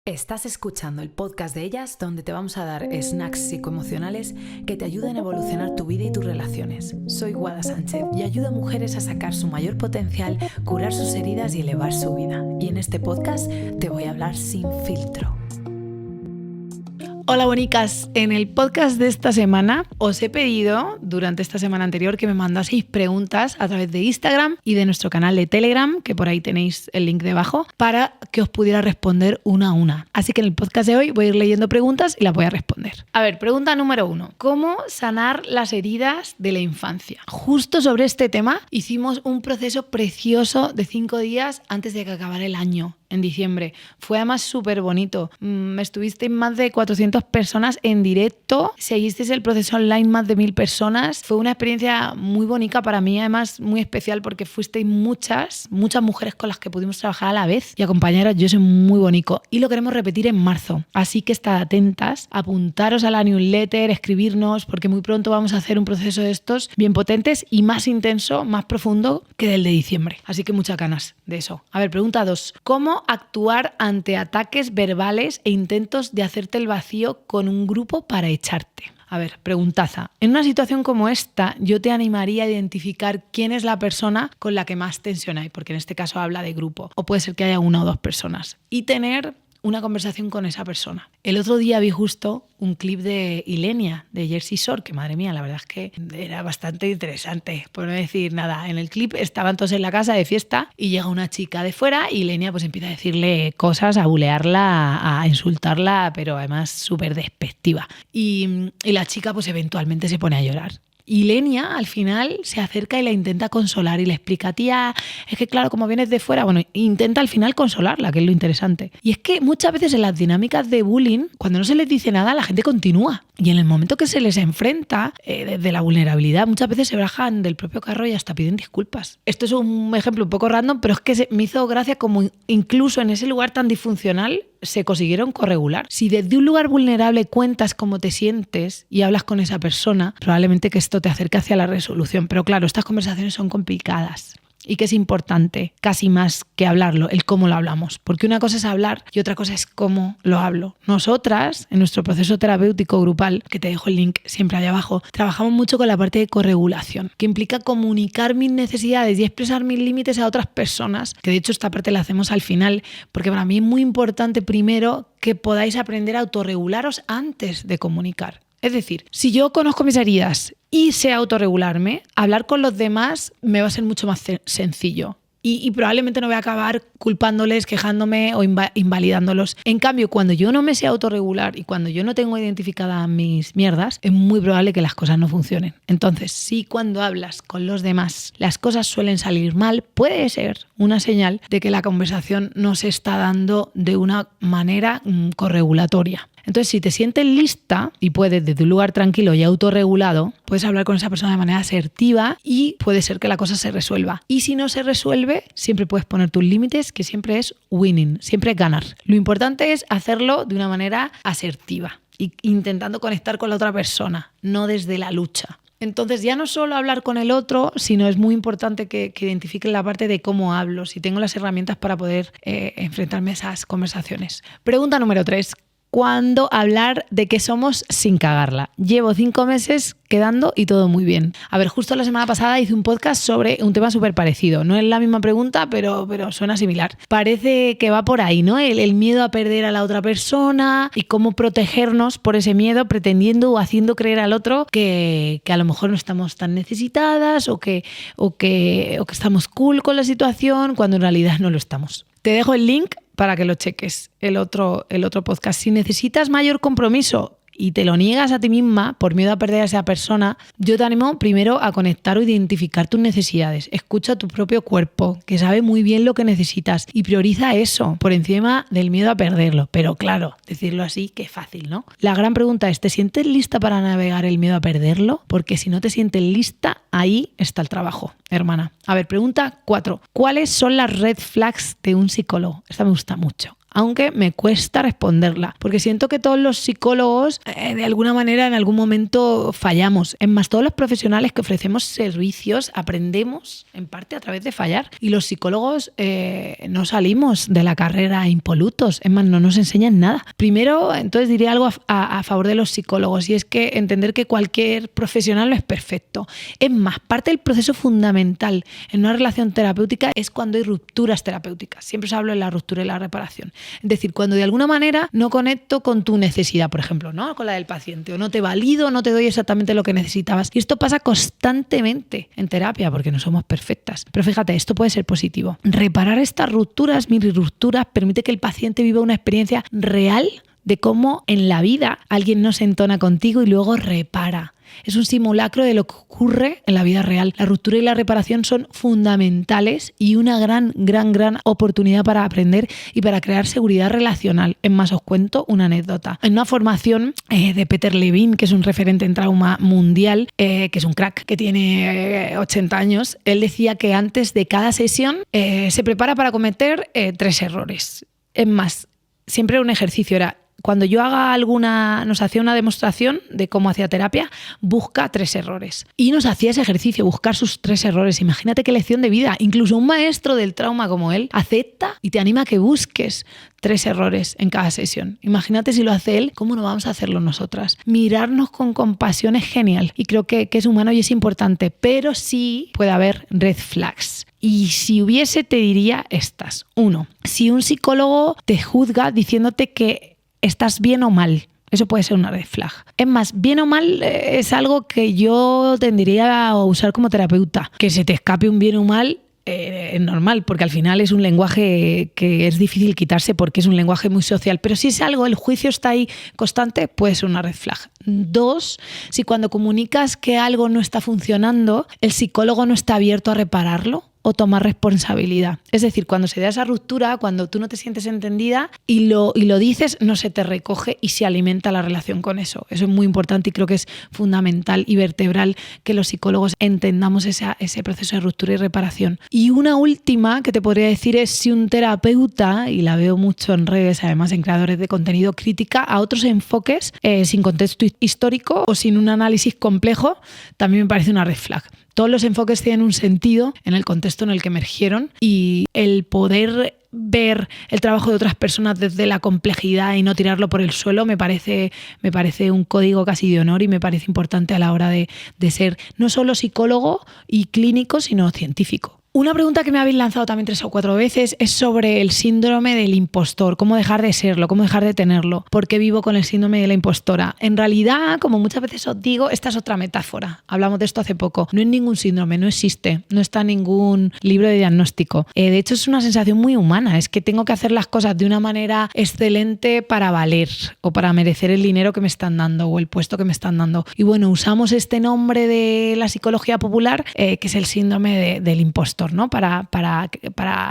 Estás escuchando el podcast de Ellas, donde te vamos a dar snacks psicoemocionales que te ayuden a evolucionar tu vida y tus relaciones. Soy Guada Sánchez y ayudo a mujeres a sacar su mayor potencial, curar sus heridas y elevar su vida. Y en este podcast te voy a hablar sin filtro. Hola bonicas, en el podcast de esta semana os he pedido durante esta semana anterior que me mandaseis preguntas a través de Instagram y de nuestro canal de Telegram, que por ahí tenéis el link debajo, para que os pudiera responder una a una. Así que en el podcast de hoy voy a ir leyendo preguntas y las voy a responder. A ver, pregunta número 1. ¿Cómo sanar las heridas de la infancia? Justo sobre este tema hicimos un proceso precioso de 5 días antes de que acabara el año. En diciembre. Fue además súper bonito. Estuvisteis más de 400 personas en directo. Seguisteis el proceso online más de 1000 personas. Fue una experiencia muy bonita para mí, además muy especial porque fuisteis muchas mujeres con las que pudimos trabajar a la vez y acompañaros. Yo soy muy bonito. Y lo queremos repetir en marzo. Así que estad atentas, apuntaros a la newsletter, escribirnos, porque muy pronto vamos a hacer un proceso de estos bien potentes y más intenso, más profundo que del de diciembre. Así que muchas ganas de eso. A ver, pregunta 2. ¿Cómo actuar ante ataques verbales e intentos de hacerte el vacío con un grupo para echarte? A ver, preguntaza. En una situación como esta, yo te animaría a identificar quién es la persona con la que más tensión hay, porque en este caso habla de grupo, o puede ser que haya una o dos personas, y tener una conversación con esa persona. El otro día vi justo un clip de Ilenia, de Jersey Shore, que madre mía, la verdad es que era bastante interesante, por no decir nada. En el clip estaban todos en la casa de fiesta y llega una chica de fuera y Ilenia pues empieza a decirle cosas, a bulearla, a insultarla, pero además súper despectiva. Y la chica pues eventualmente se pone a llorar. Y Lenia al final se acerca y la intenta consolar y le explica, tía, es que claro, como vienes de fuera, bueno, intenta al final consolarla, que es lo interesante. Y es que muchas veces en las dinámicas de bullying, cuando no se les dice nada, la gente continúa. Y en el momento que se les enfrenta desde la vulnerabilidad, muchas veces se bajan del propio carro y hasta piden disculpas. Esto es un ejemplo un poco random, pero es que me hizo gracia como incluso en ese lugar tan disfuncional se consiguieron corregular. Si desde un lugar vulnerable cuentas cómo te sientes y hablas con esa persona, probablemente que esto te acerque hacia la resolución. Pero claro, estas conversaciones son complicadas. Y que es importante, casi más que hablarlo, el cómo lo hablamos. Porque una cosa es hablar y otra cosa es cómo lo hablo. Nosotras, en nuestro proceso terapéutico grupal, que te dejo el link siempre allá abajo, trabajamos mucho con la parte de corregulación, que implica comunicar mis necesidades y expresar mis límites a otras personas, que de hecho esta parte la hacemos al final, porque para mí es muy importante primero que podáis aprender a autorregularos antes de comunicar. Es decir, si yo conozco mis heridas y sé autorregularme, hablar con los demás me va a ser mucho más sencillo. Y probablemente no voy a acabar culpándoles, quejándome o invalidándolos. En cambio, cuando yo no me sé autorregular y cuando yo no tengo identificadas mis mierdas, es muy probable que las cosas no funcionen. Entonces, si cuando hablas con los demás las cosas suelen salir mal, puede ser una señal de que la conversación no se está dando de una manera corregulatoria. Entonces, si te sientes lista y puedes desde un lugar tranquilo y autorregulado, puedes hablar con esa persona de manera asertiva y puede ser que la cosa se resuelva. Y si no se resuelve, siempre puedes poner tus límites, que siempre es winning, siempre es ganar. Lo importante es hacerlo de una manera asertiva y intentando conectar con la otra persona, no desde la lucha. Entonces ya no solo hablar con el otro, sino es muy importante que identifiquen la parte de cómo hablo, si tengo las herramientas para poder enfrentarme a esas conversaciones. Pregunta número 3. ¿Cuándo hablar de qué somos sin cagarla? Llevo 5 meses quedando y todo muy bien. A ver, justo la semana pasada hice un podcast sobre un tema súper parecido. No es la misma pregunta, pero suena similar. Parece que va por ahí, ¿no? El miedo a perder a la otra persona y cómo protegernos por ese miedo pretendiendo o haciendo creer al otro que a lo mejor no estamos tan necesitadas o que estamos cool con la situación cuando en realidad no lo estamos. Te dejo el link para que lo cheques, el otro podcast. Si necesitas mayor compromiso y te lo niegas a ti misma por miedo a perder a esa persona, yo te animo primero a conectar o identificar tus necesidades. Escucha tu propio cuerpo, que sabe muy bien lo que necesitas, y prioriza eso por encima del miedo a perderlo. Pero claro, decirlo así, qué fácil, ¿no? La gran pregunta es, ¿te sientes lista para navegar el miedo a perderlo? Porque si no te sientes lista, ahí está el trabajo, hermana. A ver, pregunta 4. ¿Cuáles son las red flags de un psicólogo? Esta me gusta mucho. aunque me cuesta responderla, porque siento que todos los psicólogos de alguna manera en algún momento fallamos. Es más, todos los profesionales que ofrecemos servicios aprendemos en parte a través de fallar, y los psicólogos no salimos de la carrera impolutos, es más, no nos enseñan nada. Primero, entonces diría algo a favor de los psicólogos, y es que entender que cualquier profesional no es perfecto. Es más, parte del proceso fundamental en una relación terapéutica es cuando hay rupturas terapéuticas. Siempre os hablo de la ruptura y la reparación. Es decir, cuando de alguna manera no conecto con tu necesidad, por ejemplo, ¿no? Con la del paciente, o no te valido, no te doy exactamente lo que necesitabas. Y esto pasa constantemente en terapia porque no somos perfectas. Pero fíjate, esto puede ser positivo. Reparar estas rupturas, mini rupturas, permite que el paciente viva una experiencia real de cómo en la vida alguien no se entona contigo y luego repara. Es un simulacro de lo que ocurre en la vida real. La ruptura y la reparación son fundamentales y una gran oportunidad para aprender y para crear seguridad relacional. Es más, os cuento una anécdota. En una formación de Peter Levine, que es un referente en trauma mundial, que es un crack, que tiene 80 años, él decía que antes de cada sesión se prepara para cometer 3 errores. Es más, siempre era un ejercicio, era: cuando yo nos hacía una demostración de cómo hacía terapia, busca 3 errores. Y nos hacía ese ejercicio, buscar sus 3 errores. Imagínate qué lección de vida. Incluso un maestro del trauma como él acepta y te anima a que busques 3 errores en cada sesión. Imagínate si lo hace él, ¿cómo no vamos a hacerlo nosotras? Mirarnos con compasión es genial y creo que es humano y es importante, pero sí puede haber red flags. Y si hubiese, te diría estas. 1. Si un psicólogo te juzga diciéndote que estás bien o mal, eso puede ser una red flag. Es más, bien o mal es algo que yo tendería a usar como terapeuta. Que se te escape un bien o mal es normal, porque al final es un lenguaje que es difícil quitarse porque es un lenguaje muy social. Pero si es algo, el juicio está ahí constante, puede ser una red flag. 2, si cuando comunicas que algo no está funcionando, el psicólogo no está abierto a repararlo o tomar responsabilidad. Es decir, cuando se da esa ruptura, cuando tú no te sientes entendida y lo dices, no se te recoge y se alimenta la relación con eso. Eso es muy importante y creo que es fundamental y vertebral que los psicólogos entendamos ese proceso de ruptura y reparación. Y una última que te podría decir es si un terapeuta, y la veo mucho en redes, además en creadores de contenido, critica a otros enfoques sin contexto histórico o sin un análisis complejo, también me parece una red flag. Todos los enfoques tienen un sentido en el contexto en el que emergieron, y el poder ver el trabajo de otras personas desde la complejidad y no tirarlo por el suelo me parece un código casi de honor, y me parece importante a la hora de ser no solo psicólogo y clínico, sino científico. Una pregunta que me habéis lanzado también 3 o 4 veces es sobre el síndrome del impostor, cómo dejar de serlo, cómo dejar de tenerlo, por qué vivo con el síndrome de la impostora. En realidad, como muchas veces os digo, esta es otra metáfora. Hablamos de esto hace poco. No es ningún síndrome, no existe, no está en ningún libro de diagnóstico. De hecho, es una sensación muy humana, es que tengo que hacer las cosas de una manera excelente para valer o para merecer el dinero que me están dando o el puesto que me están dando. Y bueno, usamos este nombre de la psicología popular, que es el síndrome del impostor, ¿no? Para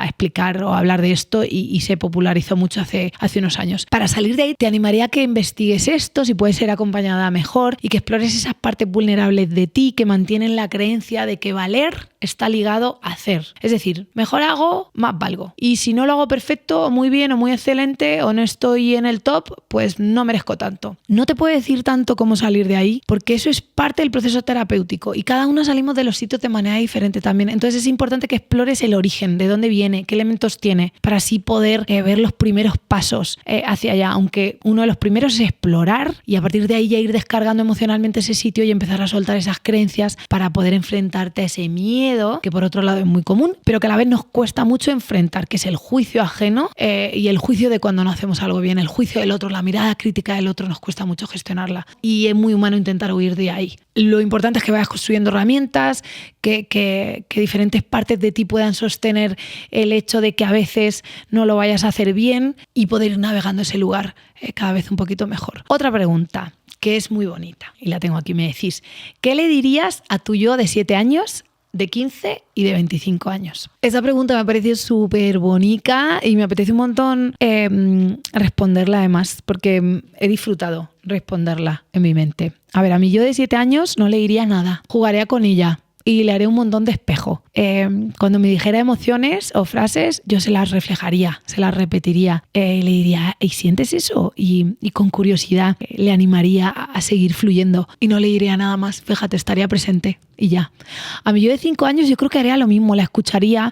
explicar o hablar de esto, y se popularizó mucho hace unos años. Para salir de ahí te animaría a que investigues esto, si puede ser acompañada mejor, y que explores esas partes vulnerables de ti que mantienen la creencia de que valer está ligado a hacer. Es decir, mejor hago, más valgo. Y si no lo hago perfecto, o muy bien, o muy excelente, o no estoy en el top, pues no merezco tanto. No te puedo decir tanto cómo salir de ahí, porque eso es parte del proceso terapéutico y cada uno salimos de los sitios de manera diferente también. Entonces es importante que explores el origen, de dónde viene, qué elementos tiene, para así poder ver los primeros pasos hacia allá. Aunque uno de los primeros es explorar, y a partir de ahí ya ir descargando emocionalmente ese sitio y empezar a soltar esas creencias para poder enfrentarte a ese miedo, que por otro lado es muy común, pero que a la vez nos cuesta mucho enfrentar, que es el juicio ajeno y el juicio de cuando no hacemos algo bien, el juicio del otro, la mirada crítica del otro, nos cuesta mucho gestionarla, y es muy humano intentar huir de ahí. Lo importante es que vayas construyendo herramientas, que diferentes partes de ti puedan sostener el hecho de que a veces no lo vayas a hacer bien, y poder ir navegando ese lugar cada vez un poquito mejor. Otra pregunta que es muy bonita, y la tengo aquí, me decís: ¿qué le dirías a tu yo de 7 años, de 15 y de 25 años? Esa pregunta me ha parecido súper bonita y me apetece un montón responderla, además, porque he disfrutado responderla en mi mente. A ver, a mi yo de 7 años no le diría nada, jugaría con ella. y le haré un montón de espejo. Cuando me dijera emociones o frases, yo se las reflejaría, se las repetiría. Le diría, ¿y sientes eso? Y con curiosidad le animaría a seguir fluyendo. Y no le diría nada más, fíjate, estaría presente y ya. A mi yo de 5 años yo creo que haría lo mismo, la escucharía,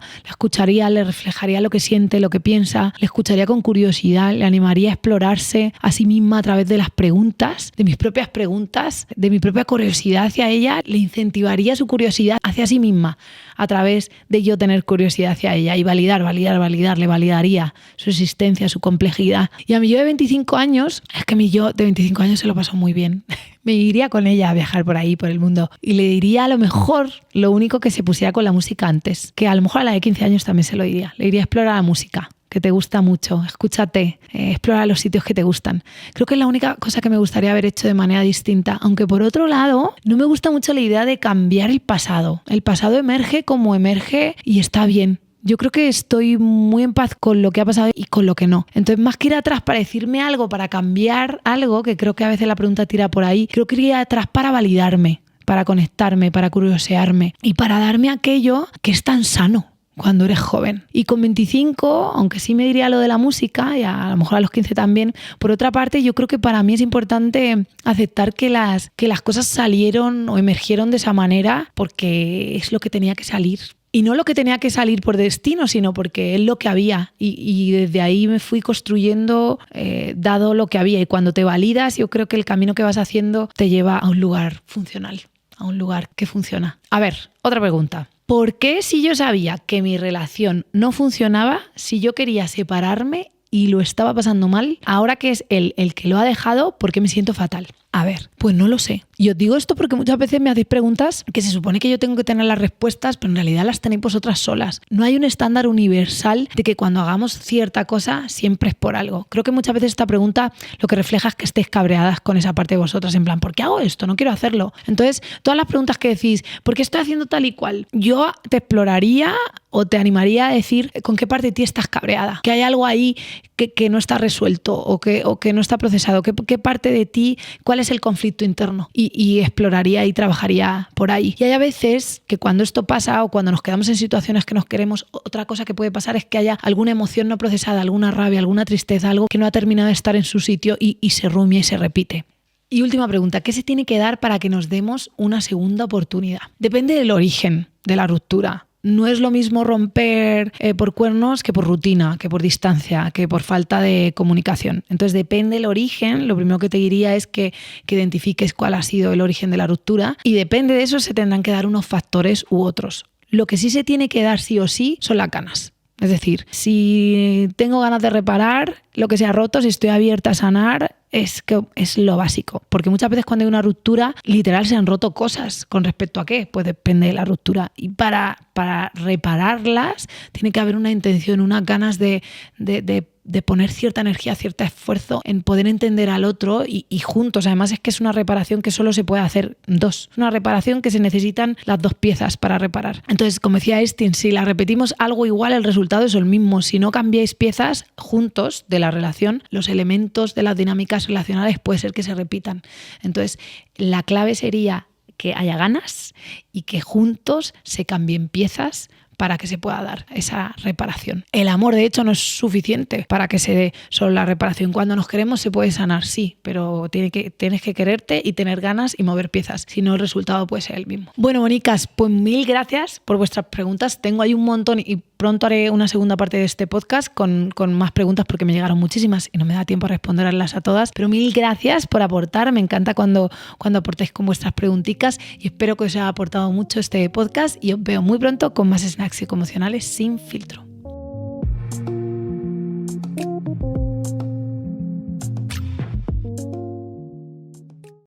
le reflejaría lo que siente, lo que piensa, le escucharía con curiosidad, le animaría a explorarse a sí misma a través de las preguntas, de mis propias preguntas, de mi propia curiosidad hacia ella, le incentivaría su curiosidad hacia sí misma a través de yo tener curiosidad hacia ella y validar, le validaría su existencia, su complejidad. Y a mi yo de 25 años, es que mi yo de 25 años se lo pasó muy bien. Me iría con ella a viajar por ahí, por el mundo, y le diría a lo mejor lo único que se pusiera con la música antes, que a lo mejor a la de 15 años también se lo diría. Le diría, explora la música, que te gusta mucho, escúchate, explora los sitios que te gustan. Creo que es la única cosa que me gustaría haber hecho de manera distinta, aunque por otro lado no me gusta mucho la idea de cambiar el pasado. El pasado emerge como emerge y está bien. Yo creo que estoy muy en paz con lo que ha pasado y con lo que no. Entonces, más que ir atrás para decirme algo, para cambiar algo, que creo que a veces la pregunta tira por ahí, creo que iría atrás para validarme, para conectarme, para curiosearme y para darme aquello que es tan sano cuando eres joven. Y con 25, aunque sí me diría lo de la música, y a lo mejor a los 15 también, por otra parte yo creo que para mí es importante aceptar que las cosas salieron o emergieron de esa manera porque es lo que tenía que salir. Y no lo que tenía que salir por destino, sino porque es lo que había. Y desde ahí me fui construyendo dado lo que había. Y cuando te validas, yo creo que el camino que vas haciendo te lleva a un lugar funcional, a un lugar que funciona. A ver, otra pregunta. ¿Por qué si yo sabía que mi relación no funcionaba, si yo quería separarme y lo estaba pasando mal, ahora que es él el que lo ha dejado, por qué me siento fatal? A ver, pues no lo sé. Y os digo esto porque muchas veces me hacéis preguntas que se supone que yo tengo que tener las respuestas, pero en realidad las tenéis vosotras solas. No hay un estándar universal de que cuando hagamos cierta cosa siempre es por algo. Creo que muchas veces esta pregunta lo que refleja es que estéis cabreadas con esa parte de vosotras, en plan, ¿por qué hago esto? No quiero hacerlo. Entonces, todas las preguntas que decís, ¿por qué estoy haciendo tal y cual? Yo te exploraría o te animaría a decir con qué parte de ti estás cabreada, que hay algo ahí que no está resuelto o que no está procesado, qué parte de ti, cuál es el conflicto interno y exploraría y trabajaría por ahí. Y hay a veces que cuando esto pasa o cuando nos quedamos en situaciones que nos queremos, otra cosa que puede pasar es que haya alguna emoción no procesada, alguna rabia, alguna tristeza, algo que no ha terminado de estar en su sitio y se rumia y se repite. Y última pregunta, ¿qué se tiene que dar para que nos demos una segunda oportunidad? Depende del origen de la ruptura. No es lo mismo romper por cuernos que por rutina, que por distancia, que por falta de comunicación. Entonces depende del origen. Lo primero que te diría es que identifiques cuál ha sido el origen de la ruptura y depende de eso se tendrán que dar unos factores u otros. Lo que sí se tiene que dar sí o sí son las ganas. Es decir, si tengo ganas de reparar lo que se ha roto, si estoy abierta a sanar, es lo básico. Porque muchas veces cuando hay una ruptura, literal se han roto cosas. ¿Con respecto a qué? Pues depende de la ruptura. Y para repararlas tiene que haber una intención, unas ganas de poner cierta energía, cierto esfuerzo en poder entender al otro y juntos. Además es que es una reparación que solo se puede hacer dos. Es una reparación que se necesitan las dos piezas para reparar. Entonces, como decía Einstein, si la repetimos algo igual, el resultado es el mismo. Si no cambiáis piezas juntos de la relación, los elementos de las dinámicas relacionales puede ser que se repitan. Entonces, la clave sería que haya ganas y que juntos se cambien piezas para que se pueda dar esa reparación. El amor, de hecho, no es suficiente para que se dé solo la reparación. Cuando nos queremos se puede sanar, sí, pero tienes que quererte y tener ganas y mover piezas. Si no, el resultado puede ser el mismo. Bueno, bonicas, pues mil gracias por vuestras preguntas. Tengo ahí un montón y pronto haré una segunda parte de este podcast con más preguntas porque me llegaron muchísimas y no me da tiempo a responderlas a todas. Pero mil gracias por aportar. Me encanta cuando aportáis con vuestras preguntitas y espero que os haya aportado mucho este podcast y os veo muy pronto con más snacks psicoemocionales sin filtro.